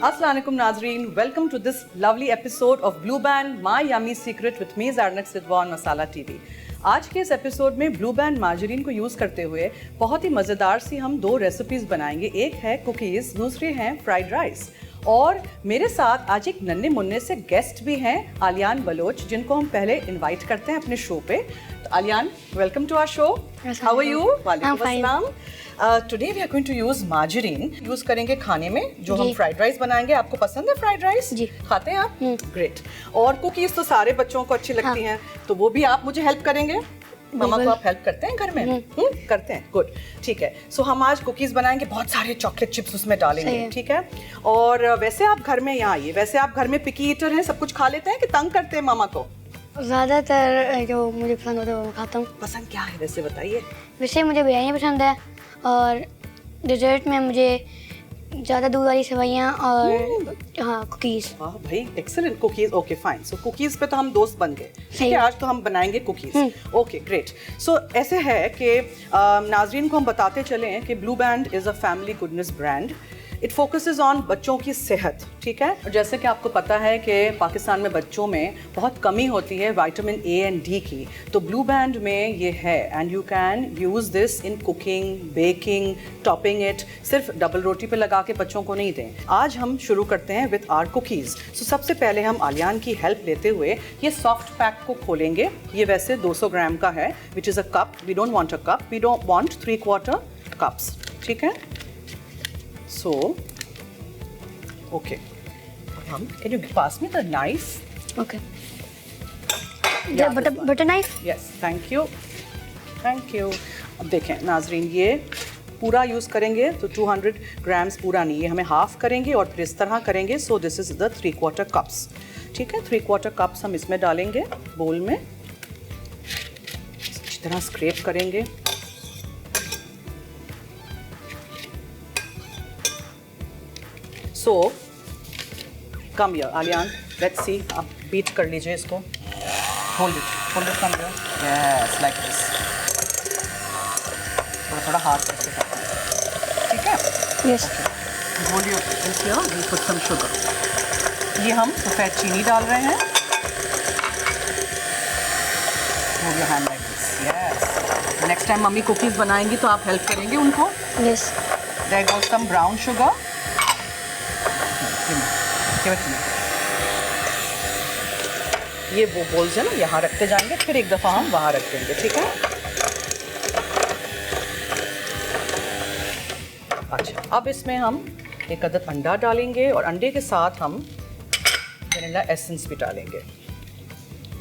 अस्सलाम वालेकुम नाजरीन, welcome to this lovely episode of Blue Band my yummy secret with me Zarnak Sidhwa Masala TV. आज के इस एपिसोड में ब्लू बैंड मार्जरीन को यूज़ करते हुए बहुत ही मज़ेदार सी हम दो रेसिपीज़ बनाएंगे। एक है कुकीज़, दूसरी है फ्राइड राइस। और मेरे साथ आज एक नन्हे मुन्ने से गेस्ट भी हैं, आलियान बलोच, जिनको हम पहले इनवाइट करते हैं अपने शो पे। तो Aliyan, welcome to our show. How are you? वालेकुम अस्सलाम। Today we are going to use margarine. Use करेंगे खाने में जो हम फ्राइड राइस बनाएंगे। आपको पसंद है फ्राइड राइस? जी। खाते हैं आप? ग्रेट। और कुकीज तो सारे बच्चों को अच्छी लगती हैं, तो वो भी आप मुझे हेल्प करेंगे? मामा को आप हेल्प करते हैं घर में? करते हैं, गुड, ठीक है। सो हम आज कुकीज बनाएंगे, बहुत सारे चॉकलेट चिप्स उसमें डालेंगे, ठीक है। और वैसे आप घर में, यहाँ आइए, वैसे आप घर में पिकी ईटर हैं, सब कुछ खा लेते हैं कि तंग करते हैं मामा को? ज़्यादातर जो मुझे पसंद होता है वो खाता हूँ। पसंद क्या है वैसे बताइए? वैसे मुझे बिरयानी पसंद है, और डिज़र्ट में मुझे ज़्यादा दूध वाली सेवइयाँ और हाँ कुकीज़। वाह भाई, excellent. Cookies, okay fine. So cookies पे तो हम दोस्त बन गए, ठीक है। आज तो हम बनाएंगे कुकीज, ओके ग्रेट। सो ऐसे है कि नाजरीन को हम बताते चलें कि Blue Band is a family goodness brand. It focuses on बच्चों की सेहत, ठीक है। और जैसे कि आपको पता है कि पाकिस्तान में बच्चों में बहुत कमी होती है विटामिन ए एंड डी की, तो ब्लू बैंड में ये है। And you can use this in cooking, baking, topping it. सिर्फ डबल रोटी पे लगा के बच्चों को नहीं दें। आज हम शुरू करते हैं विद आवर कुकीज़। सो सबसे पहले हम आलियान की हेल्प लेते हुए ये सॉफ्ट पैक को खोलेंगे। ये वैसे 200 ग्राम का है, which is a cup. We don't want a cup, we don't want 3/4 cups, ठीक है। So, okay. Can you pass me the knife? Okay. Butter knife? Yes, thank you. Thank you. अब देखें नाजरीन, ये पूरा यूज़ करेंगे तो 200 ग्राम्स पूरा नहीं, ये हमें हाफ करेंगे और फिर इस तरह करेंगे। So this is the 3/4 cups, ठीक है। 3/4 कप्स हम इसमें डालेंगे बोल में, अच्छी तरह स्क्रैप करेंगे। So, come here, Aliyan. Let's see. आप बीट कर लीजिए इसको. Hold it, come here. Yes, like this. थोड़ा हाथ ऐसे करना है, ठीक है? Yes. Okay. Hold your this here. We'll put some sugar. ये हम सफ़ेद चीनी डाल रहे हैं. Hold your hand like this. Yes. Next time mummy cookies बनाएंगी तो आप हेल्प करेंगे उनको? Yes. There goes some brown sugar. ये वो बोल्स है ना, यहाँ रखते जाएंगे, फिर एक दफ़ा हम वहाँ रख देंगे, ठीक है। अच्छा, अब इसमें हम एक अदद अंडा डालेंगे और अंडे के साथ हम वनीला एसेंस भी डालेंगे,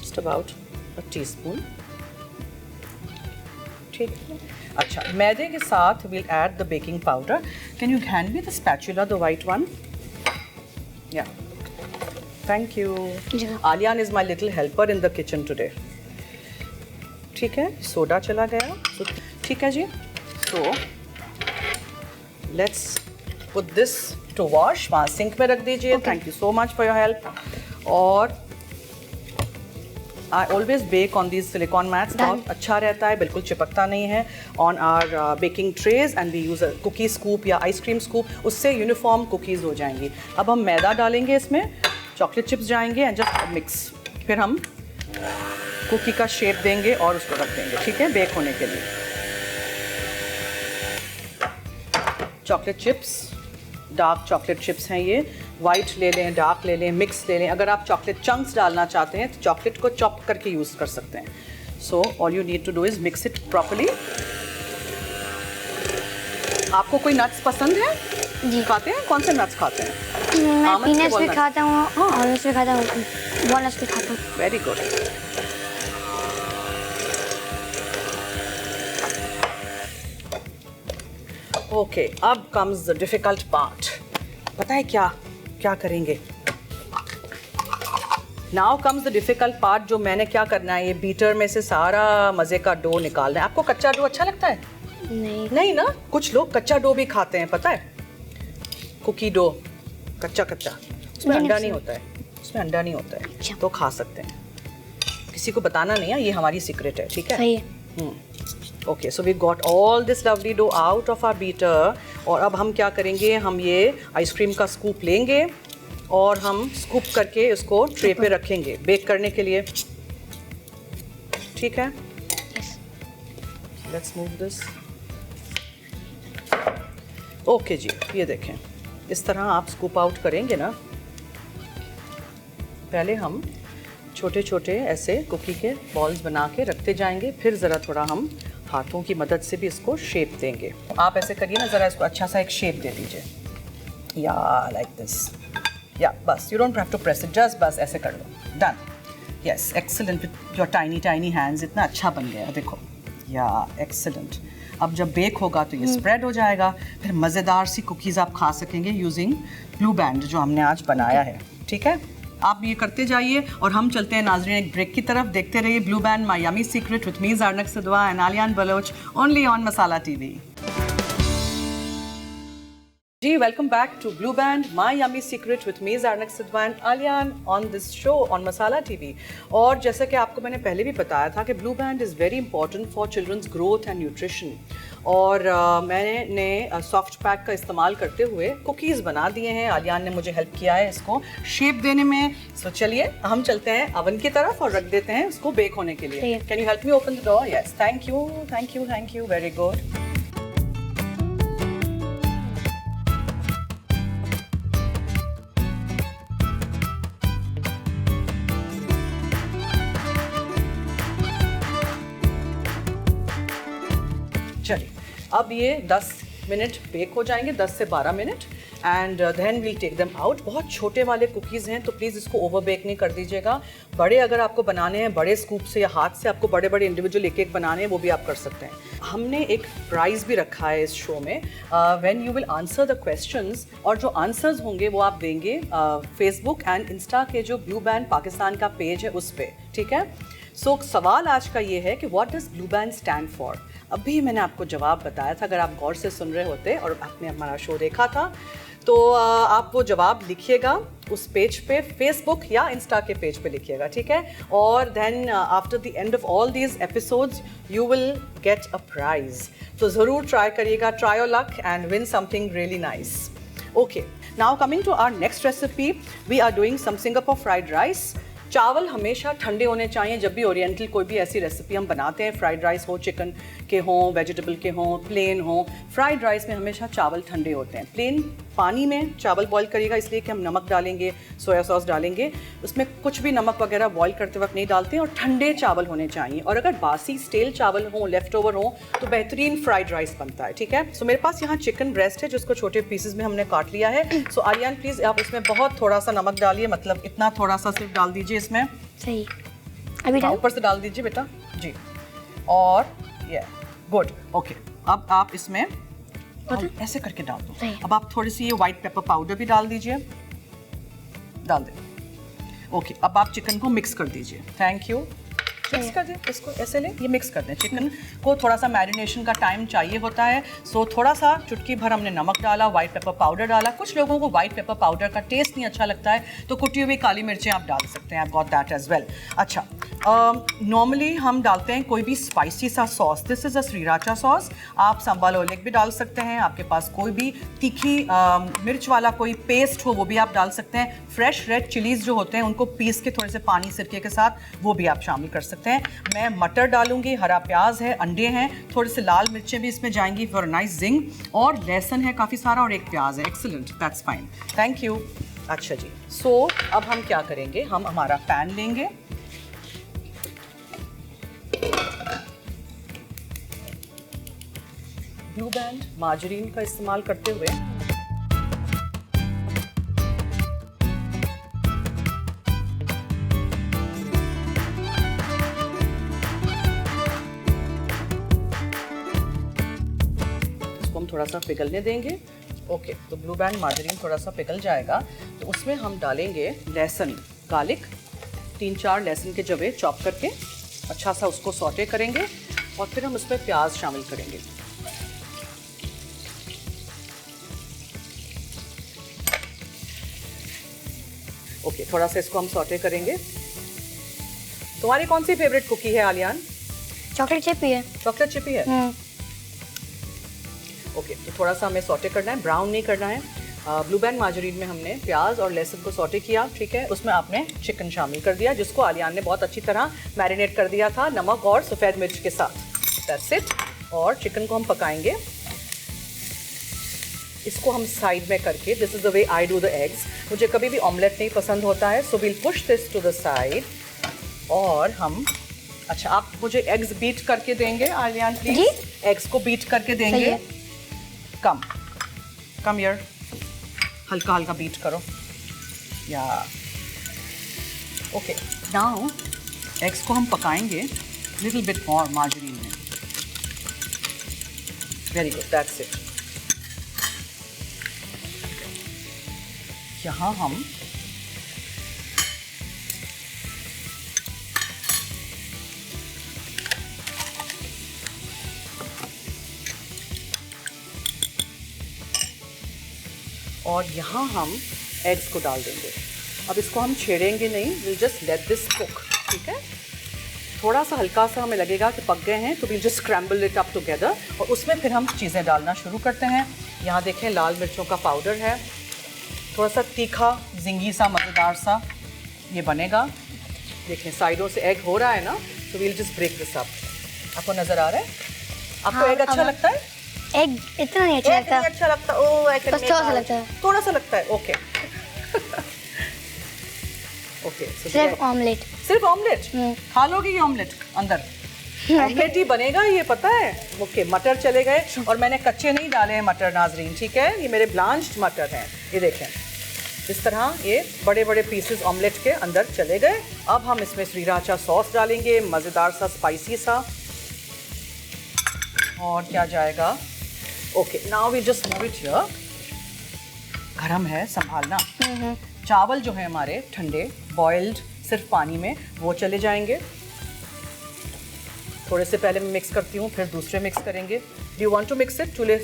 जस्ट अबाउट अ टीस्पून, ठीक है। अच्छा, मैदे के साथ we'll add the baking powder. Can you hand me the spatula, the white one? Yeah. Thank you. Aliyan is my little helper in the kitchen today. ठीक है, सोडा चला गया, ठीक है जी। So let's put this to wash. वहाँ sink में रख दीजिए। Thank you so much for your help. और I always bake on these silicone mats. बहुत अच्छा रहता है, बिल्कुल चिपकता नहीं है। On our baking trays and we use a cookie scoop या ice cream scoop, उससे यूनिफॉर्म कुकीज़ हो जाएंगी। अब हम मैदा डालेंगे इसमें, चॉकलेट चिप्स जाएंगे एंड जस्ट मिक्स। फिर हम कुकी का शेप देंगे और उसको रख देंगे, ठीक है, बेक होने के लिए। Chocolate chips, dark chocolate chips हैं ये। वाइट ले लें, डार्क ले लें, मिक्स ले लें। अगर आप चॉकलेट चंक्स डालना चाहते हैं तो चॉकलेट को चॉप करके यूज़ कर सकते हैं। So all you need to do is mix it properly. आपको कोई नट्स पसंद है? जी। खाते हैं? कौन से नट्स खाते हैं? मैं पीनट्स भी खाता हूँ, ऑलमंड्स भी खाता हूँ, वॉलनट्स भी खाता हूँ। Very good. ओके, अब कम्स द डिफिकल्ट पार्ट। पता है क्या क्या करेंगे? Now comes the difficult part. जो मैंने क्या करना है, ये बीटर में से सारा मज़े का डो निकालना है। आपको कच्चा डो अच्छा लगता है? नहीं ना, कुछ लोग कच्चा डो भी खाते हैं, पता है। कुकी डो कच्चा उसमें अंडा नहीं होता है, उसमें अंडा नहीं होता है, तो खा सकते हैं। किसी को बताना नहीं है, ये हमारी सीक्रेट है, ठीक है। सही है। Okay, so we got all this lovely dough out of our beater और अब हम क्या करेंगे, हम ये आइसक्रीम का स्कूप लेंगे और हम स्कूप करके इसको ट्रे पे रखेंगे बेक करने के लिए। ठीक है, लेट्स मूव दिस। ओके जी, ये देखें, इस तरह आप स्कूप आउट करेंगे ना। पहले हम छोटे छोटे ऐसे कुकी के बॉल्स बना के रखते जाएंगे, फिर ज़रा थोड़ा हम हाथों की मदद से भी इसको शेप देंगे। आप ऐसे करिए ना, ज़रा इसको अच्छा सा एक शेप दे दीजिए, या लाइक दिस, या बस, you don't have to press it, just बस ऐसे कर लो, done. Yes, excellent, with your tiny tiny hands, इतना अच्छा बन गया, देखो, या एक्सीलेंट। अब जब बेक होगा तो ये स्प्रेड हो जाएगा, फिर मज़ेदार सी कुकीज़ आप खा सकेंगे यूजिंग ब्लू बैंड जो हमने आज बनाया है। ठीक है, आप ये करते जाइए और हम चलते हैं नाज़रीन एक ब्रेक की तरफ। देखते रहिए Blue Band my yummy secret with me Zarnak Sidhwa and Aliyan Baloch, only on Masala TV. जी, welcome back to Blue Band my yummy secret with me Zarnak Sidhwa and Aliyan on this show on Masala TV. और जैसा कि आपको मैंने पहले भी बताया था कि Blue Band is very important for children's growth and nutrition. और मैंने सॉफ्ट पैक का इस्तेमाल करते हुए कुकीज़ बना दिए हैं। आलियान ने मुझे हेल्प किया है इसको शेप देने में। सो चलिए हम चलते हैं अवन की तरफ और रख देते हैं उसको बेक होने के लिए। Can you help me open the door? Yes, thank you, thank you, thank you, very good. चलिए, अब ये 10 मिनट बेक हो जाएंगे, 10 से 12 minute, and then we'll take them out. बहुत छोटे वाले कुकीज़ हैं तो प्लीज़ इसको ओवर बेक नहीं कर दीजिएगा। बड़े अगर आपको बनाने हैं बड़े स्कूप से या हाथ से आपको बड़े बड़े इंडिविजुअल एक एक बनाने हैं, वो भी आप कर सकते हैं। हमने एक प्राइज़ भी रखा है इस शो में, when you will answer the questions, और जो आंसर्स होंगे वो आप देंगे फेसबुक एंड इंस्टा के जो ब्लू बैंड पाकिस्तान का पेज है उस पर। ठीक है, सो सवाल आज का ये है कि what does blue band stand for. अभी मैंने आपको जवाब बताया था, अगर आप गौर से सुन रहे होते और आपने हमारा शो देखा था तो आप वो जवाब लिखिएगा उस पेज पे, फेसबुक या इंस्टा के पेज पे लिखिएगा। ठीक है, और then after the end of all these episodes you will get a prize. तो ज़रूर ट्राई करिएगा, try your luck and win something really nice. Okay, now coming to our next recipe, we are doing some Singapore fried rice. चावल हमेशा ठंडे होने चाहिए जब भी ओरिएंटल कोई भी ऐसी रेसिपी हम बनाते हैं, फ्राइड राइस हो, चिकन के हों, वेजिटेबल के हों, प्लेन हों। फ्राइड राइस में हमेशा चावल ठंडे होते हैं। प्लेन पानी में चावल बॉईल करिएगा, इसलिए कि हम नमक डालेंगे, सोया सॉस डालेंगे, उसमें कुछ भी नमक वगैरह बॉईल करते वक्त नहीं डालते हैं। और ठंडे चावल होने चाहिए, और अगर बासी स्टेल चावल हों, लेफ्ट ओवर हों, तो बेहतरीन फ्राइड राइस बनता है। ठीक है, सो मेरे पास यहाँ चिकन ब्रेस्ट है जिसको छोटे पीसेस में हमने काट लिया है। सो आलियान प्लीज़ आप इसमें बहुत थोड़ा सा नमक डालिए, मतलब इतना थोड़ा सा सिर्फ डाल दीजिए इसमें। सही, अभी ऊपर से डाल दीजिए बेटा जी। और ये गुड, ओके, अब आप इसमें ऐसे करके डाल दो। अब आप थोड़ी सी ये व्हाइट पेपर पाउडर भी डाल दीजिए, डाल दें। ओके, अब आप चिकन को मिक्स कर दीजिए। थैंक यू, मिक्स कर दें इसको, ऐसे ले, ये मिक्स कर दें। चिकन को थोड़ा सा मैरिनेशन का टाइम चाहिए होता है, सो थोड़ा सा चुटकी भर हमने नमक डाला, व्हाइट पेपर पाउडर डाला। कुछ लोगों को व्हाइट पेपर पाउडर का टेस्ट नहीं अच्छा लगता है तो कुटी हुई काली मिर्चें आप डाल सकते हैं, I got that as well. अच्छा, नॉर्मली हम डालते हैं कोई भी स्पाइसी सा sauce, this is a sriracha sauce. आप सांबार ओलेग भी डाल सकते हैं, आपके पास कोई भी तीखी मिर्च वाला कोई पेस्ट हो वो भी आप डाल सकते हैं। फ्रेश रेड चिलीज़ जो होते हैं उनको पीस के थोड़े से पानी सिरके के साथ वो भी आप शामिल कर सकते हैं। मैं मटर डालूंगी, हरा प्याज है, अंडे हैं, थोड़े से लाल मिर्चें भी इसमें जाएंगी फॉर नाइस जिंग, और लहसुन है काफ़ी सारा, और एक प्याज है। Excellent, that's fine, thank you. अच्छा जी, सो अब हम क्या करेंगे, हम हमारा पैन लेंगे, ब्लू बैंड मार्जरीन का इस्तेमाल करते हुए इसको हम थोड़ा सा पिघलने देंगे। ओके, तो ब्लू बैंड मार्जरीन थोड़ा सा पिघल जाएगा तो उसमें हम डालेंगे लहसुन, गार्लिक, 3-4 लहसुन के जवे चॉप करके अच्छा सा उसको सौटे करेंगे, और फिर हम उसमें प्याज शामिल करेंगे। ओके, थोड़ा सा इसको हम सौटे करेंगे। तुम्हारी कौन सी फेवरेट कुकी है आलियान? चॉकलेट चिप ही है। चॉकलेट चिप ही है। ओके, तो थोड़ा सा हमें सॉटे करना है, ब्राउन नहीं करना है। ब्लू बैंड मार्जरीन में हमने प्याज और लहसुन को सॉटे किया, ठीक है। उसमें आपने चिकन शामिल कर दिया, जिसको आलियान ने बहुत अच्छी तरह मैरिनेट कर दिया था नमक और सफ़ेद मिर्च के साथ। That's it. और चिकन को हम पकाएंगे, इसको हम साइड में करके, this is the way I do the eggs. मुझे कभी भी ऑमलेट नहीं पसंद होता है, so we'll push this to the side. और हम, अच्छा आप मुझे एग्स बीट करके देंगे आलियान प्लीज? एग्स को बीट करके देंगे। कम कम यार, हल्का हल्का बीट करो या। ओके, नाउ एग्स को हम पकाएंगे लिटिल बिट मोर मार्जरीन में। Very good, that's it. यहाँ हम और यहाँ हम एग्स को डाल देंगे। अब इसको हम छेड़ेंगे नहीं, will just let this cook, ठीक है। थोड़ा सा हल्का सा हमें लगेगा कि पक गए हैं तो will just scramble it up together, और उसमें फिर हम चीज़ें डालना शुरू करते हैं। यहाँ देखें लाल मिर्चों का पाउडर है, थोड़ा सा तीखा जिंगी सा मज़ेदार सा ये बनेगा। देखें साइडों से एग हो रहा है ना, तो will just break this up. आपको नज़र आ रहा है? आपको हाँ, एग अच्छा लगता है? एग इतना नहीं अच्छा लगता। अच्छा लगता है? ओह, आई कैन बस थोड़ा सा लगता है। थोड़ा सा लगता है, ओके। ओके, सिर्फ ऑमलेट। सिर्फ ऑमलेट खा लोगे ये ऑमलेट अंदर? ऑमलेट ही बनेगा ये, पता है। ओके, मटर चले गए, और मैंने कच्चे नहीं डाले हैं मटर नाजरीन, ठीक है। ये मेरे ब्लांच्ड मटर हैं, ये देखें इस तरह ये बड़े बड़े पीसेस ऑमलेट के अंदर चले गए। अब हम इसमें श्रीराचा सॉस डालेंगे, मज़ेदार सा स्पाइसी सा। और क्या जाएगा? Okay, now we just move it here. गरम है, संभालना। चावल जो है हमारे ठंडे बॉइल्ड सिर्फ पानी में, वो चले जाएंगे। थोड़े से पहले मैं मिक्स करती हूँ, फिर दूसरे मिक्स करेंगे। Do you want to mix it? चूल्हे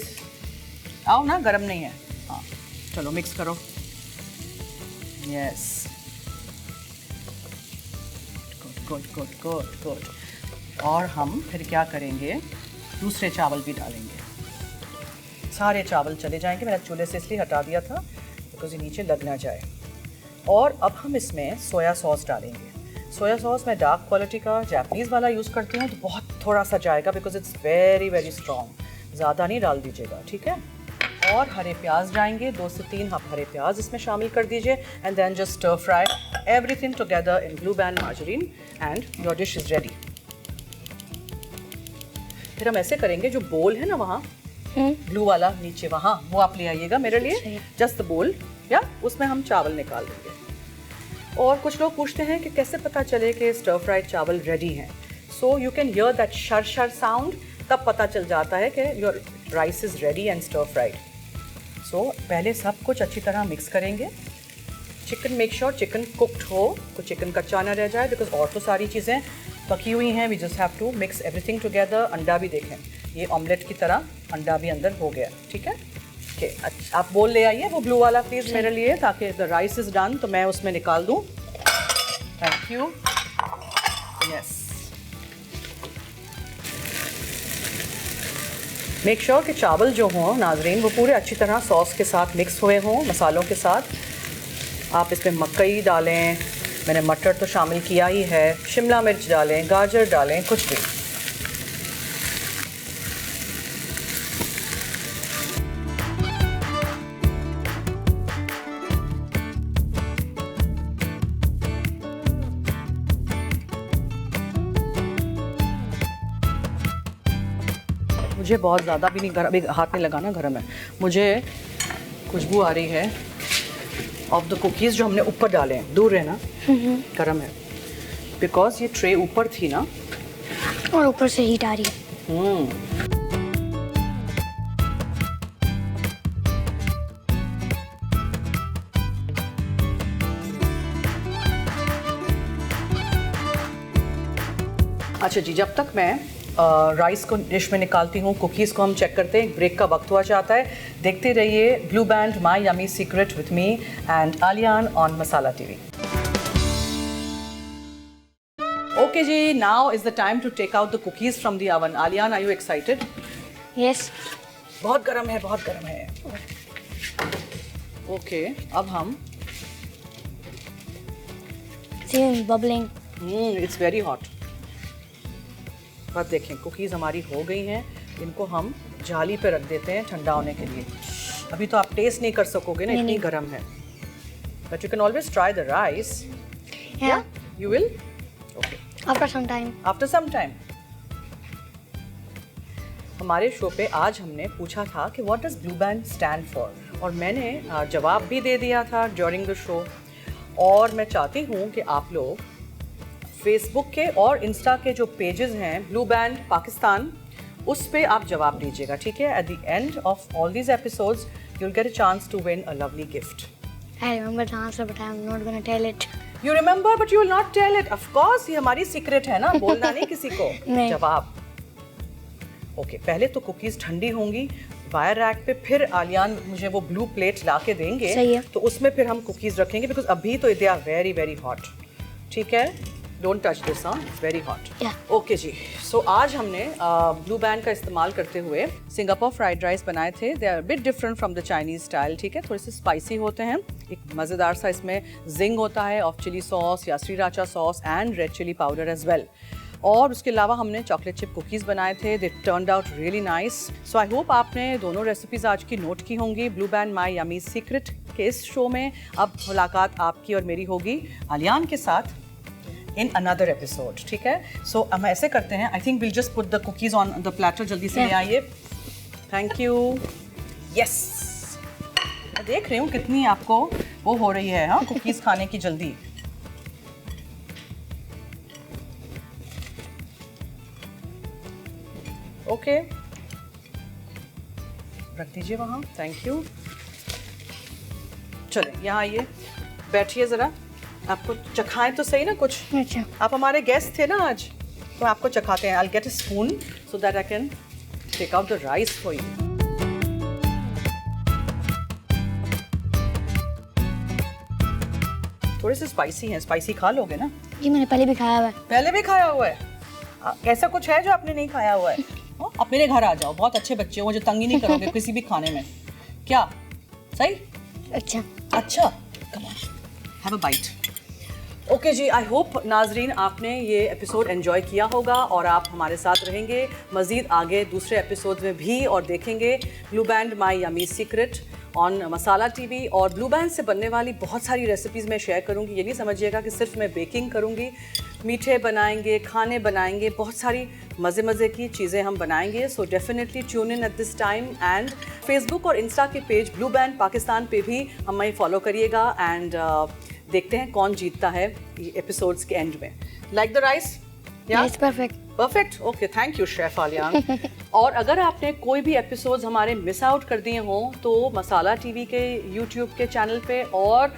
आओ ना, गरम नहीं है। हाँ चलो मिक्स करो। Yes, good good good good. और हम फिर क्या करेंगे, दूसरे चावल भी डालेंगे। सारे चावल चले जाएंगे, मैंने चूल्हे से इसलिए हटा दिया था बिकॉज ये नीचे लग ना जाए। और अब हम इसमें सोया सॉस डालेंगे। सोया सॉस मैं डार्क क्वालिटी का जापानीज़ वाला यूज़ करती हूँ, तो बहुत थोड़ा सा जाएगा because it's very very strong. ज़्यादा नहीं डाल दीजिएगा, ठीक है। और हरे प्याज जाएंगे, 2 से 3 आप हरे प्याज इसमें शामिल कर दीजिए। And then just stir fry everything together in Blue Band margarine and your dish is ready. फिर हम ऐसे करेंगे, जो बोल है ना वहाँ ब्लू वाला नीचे, वहाँ वो आप ले आइएगा मेरे लिए, जस्ट द बोल, या उसमें हम चावल निकाल देंगे। और कुछ लोग पूछते हैं कि कैसे पता चले कि स्टर फ्राइड चावल रेडी हैं। So you can hear that शर शर साउंड, तब पता चल जाता है कि your rice is ready and stir fried. सो पहले सब कुछ अच्छी तरह मिक्स करेंगे। Chicken, make sure chicken cooked हो, तो चिकन कच्चा ना रह जाए, बिकॉज और तो सारी चीज़ें पकी हुई हैं। We just have to mix everything together. अंडा भी देखें, ये ऑमलेट की तरह अंडा भी अंदर हो गया, ठीक है। ओके, अच्छा आप बोल ले आइए वो ब्लू वाला प्लीज़ मेरे लिए, ताकि द राइस इज़ डन तो मैं उसमें निकाल दूँ। Thank you. Yes, make sure कि चावल जो हों नाजरीन वो पूरे अच्छी तरह सॉस के साथ मिक्स हुए हों, मसालों के साथ। आप इसमें मकई डालें, मैंने मटर तो शामिल किया ही है, शिमला मिर्च डालें, गाजर डालें, कुछ भी। मुझे बहुत ज़्यादा भी नहीं, गर्म, अभी हाथ नहीं लगाना, गर्म है। मुझे खुशबू आ रही है ऑफ द कुकीज़ जो हमने ऊपर डाले हैं। दूर रहना, गर्म है, बिकॉज ये ट्रे ऊपर थी ना, और ऊपर से हीट आ रही है। अच्छा जी, जब तक मैं राइस को डिश में निकालती हूँ, कुकीज़ को हम चेक करते हैं। ब्रेक का वक्त हुआ चाहता है। देखते रहिए Blue Band my yummy secret with me and Aliyan on Masala TV. Okay जी, now is the time to take out the cookies from the oven. Aliyan, are you excited? Yes. बहुत गर्म है, बहुत गर्म है। ओके, अब हम बबलिंग। It's very hot. बस देखें कुकीज़ हमारी हो गई हैं, इनको हम जाली पे रख देते हैं ठंडा होने के लिए। अभी तो आप टेस्ट नहीं कर सकोगे ना, इतनी गर्म है। But you can always try the rice. Yeah. You will? Okay. After some time. After some time. हमारे शो पे आज हमने पूछा था कि what does blue band stand for, और मैंने जवाब भी दे दिया था ड्यूरिंग द शो। और मैं चाहती हूँ कि आप लोग फेसबुक के और इंस्टा के जो पेजेस हैं ब्लू बैंड पाकिस्तान, उस पे आप जवाब दीजिएगा, ठीक है? At the end of all these episodes you will get a chance to win a lovely gift. I remember the answer, but I'm not gonna tell it. You remember, but you will not tell it. Of course, ये हमारी secret है ना, बोलना नहीं किसी को। नहीं। जवाब। ओके, पहले तो कुकीज ठंडी होंगी वायर रैक पे, फिर आलियान मुझे वो ब्लू प्लेट ला के देंगे। सही है। तो उसमें फिर हम कुकीज रखेंगे, बिकॉज अभी तो they are very very hot. ठीक है, डोंट टच दिस, हाँ, इट्स वेरी हॉट। ओके जी, सो आज हमने ब्लू बैंड का इस्तेमाल करते हुए सिंगापुर फ्राइड राइस बनाए थे। They are bit different from the Chinese style, ठीक है? थोड़े से स्पाइसी होते हैं, एक मज़ेदार सा इसमें जिंग होता है ऑफ चिली सॉस या sriracha sauce and red chili powder as well. और उसके अलावा हमने चॉकलेट चिप कुकीज़ बनाए थे। They turned out really nice. So I hope आपने दोनों रेसिपीज़ आज की नोट की होंगी। Blue Band my yummy secret के इस शो में अब मुलाकात आपकी और मेरी होगी आलियान के साथ इन अनदर एपिसोड, ठीक है? सो हम ऐसे करते हैं, I think will just put the cookies on the platter. जल्दी से ले आइए। Thank you. यस, मैं देख रही हूँ कितनी आपको वो हो रही है, हाँ, कुकीज़ खाने की जल्दी। ओके, रख दीजिए वहाँ। Thank you. चले यहाँ आइए, बैठिए ज़रा, आपको चखाएं तो सही ना कुछ। अच्छा। आप हमारे गेस्ट थे ना आज, तो आपको चखाते हैं। I get a spoon so that I can take out the rice for you. थोड़े से स्पाइसी हैं, स्पाइसी खा लोगे ना? जी मैंने पहले भी खाया हुआ है। पहले भी खाया हुआ है? ऐसा कुछ है जो आपने नहीं खाया हुआ है? आप मेरे घर आ जाओ, बहुत अच्छे बच्चे हो, मुझे तंग ही नहीं करोगे किसी भी खाने में। क्या सही? अच्छा। अच्छा, come on, have a bite. Okay जी, आई होप नाजरीन आपने ये एपिसोड एंजॉय किया होगा और आप हमारे साथ रहेंगे मज़ीद आगे दूसरे एपिसोड में भी, और देखेंगे blue Band my yummy secret on Masala TV. और ब्लू बैंड से बनने वाली बहुत सारी रेसिपीज़ मैं शेयर करूंगी। ये नहीं समझिएगा कि सिर्फ मैं बेकिंग करूंगी, मीठे बनाएंगे, खाने बनाएंगे, बहुत सारी मज़े की चीज़ें हम बनाएंगे। So definitely tune in at this time. And Facebook और इंस्टा के पेज ब्लू बैंड पाकिस्तान पे भी हमें फॉलो करिएगा। एंड देखते हैं कौन जीतता है एपिसोड्स के एंड में। Like the rice? Yes, perfect. Perfect. Okay, thank you chef Aliyan. और अगर आपने कोई भी एपिसोड्स हमारे मिस आउट कर दिए हों तो मसाला टीवी के यूट्यूब के चैनल पे और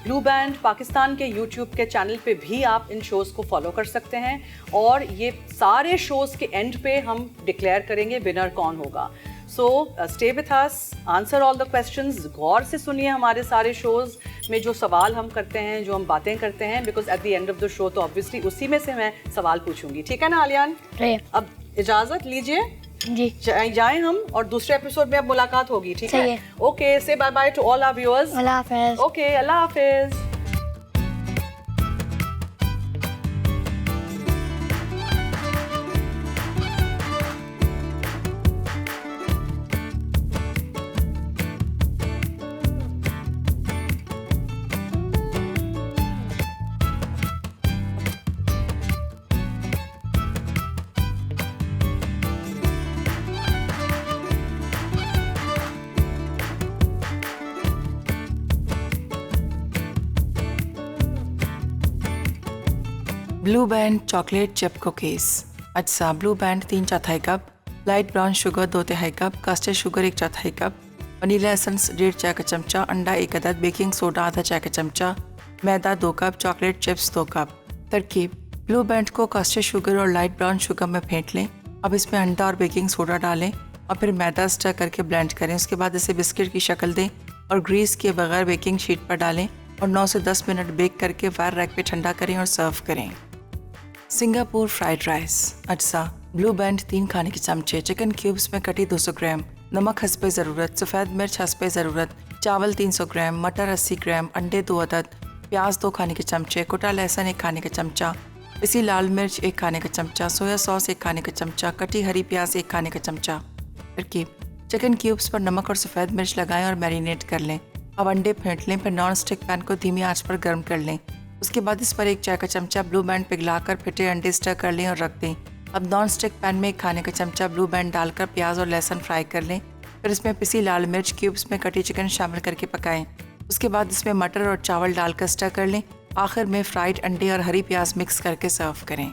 ब्लू बैंड पाकिस्तान के यूट्यूब के चैनल पे भी आप इन शोज़ को फॉलो कर सकते हैं। और ये सारे शोज़ के एंड पे हम डिक्लेयर करेंगे विनर कौन होगा। So stay with us, answer all the questions. गौर से सुनिए हमारे सारे शोज़ में जो सवाल हम करते हैं, जो हम बातें करते हैं, because at the end of the show तो ऑब्वियसली उसी में से मैं सवाल पूछूंगी। ठीक है ना आलियान? अब इजाज़त लीजिए जी, जाएं हम, और दूसरे एपिसोड में अब मुलाकात होगी। ठीक है? Okay, say bye bye to all our viewers. अल्लाह हाफिज़। ओके, अल्लाह हाफिज़। Blue band chocolate chip cookies. अज्जा blue band 3/4 cup, light brown sugar 2/3 cup, custard sugar 1/4 cup, vanilla essence 1.5 चाय का चमचा, अंडा 1 अदद, बेकिंग सोडा आधा चाय का चमचा, मैदा 2 कप, चॉकलेट चिप्स 2 कप। तरकीब: ब्लू बैंड को कस्टर्ड शुगर और लाइट ब्राउन शुगर में फेंट लें। अब इसमें अंडा और बेकिंग सोडा डालें और फिर मैदा स्टर करके ब्लेंड करें। उसके बाद इसे बिस्किट की शक्ल दें और ग्रीस किए बगैर बेकिंग शीट पर डालें और 9 से 10 मिनट बेक करके वायर रैक पे ठंडा करें और सर्व करें। Singapore fried rice. अज्जा: ब्लू बैंड 3 खाने के चमचे, चिकन क्यूब्स में कटी 200 ग्राम, नमक हस्बे ज़रूरत, सफ़ेद मिर्च हस्बे ज़रूरत, चावल 300 ग्राम, मटर 80 ग्राम, अंडे 2 अदद, प्याज 2 खाने के चमचे, कुटा लहसुन 1 खाने का चमचा, पिसी लाल मिर्च 1 खाने का चमचा, सोया सॉस 1 खाने का चमचा, कटी हरी प्याज 1 खाने का चमचा। तरकीब: चिकन क्यूब्स पर नमक और सफ़ेद मिर्च लगाएं और मैरिनेट कर लें। अब अंडे फेंट लें, फिर नॉन स्टिक पैन को धीमी आंच पर गर्म कर लें। उसके बाद इस पर 1 चाय का चमचा ब्लू बैंड पिघलाकर फिटे अंडे स्टर कर लें और रख दें। अब नॉन स्टिक पैन में 1 खाने का चमचा ब्लू बैंड डालकर प्याज और लहसुन फ्राई कर लें। फिर इसमें पिसी लाल मिर्च क्यूब्स में कटी चिकन शामिल करके पकाएं। उसके बाद इसमें मटर और चावल डालकर स्टर कर लें। आखिर में फ्राइड अंडे और हरी प्याज मिक्स करके सर्व करें।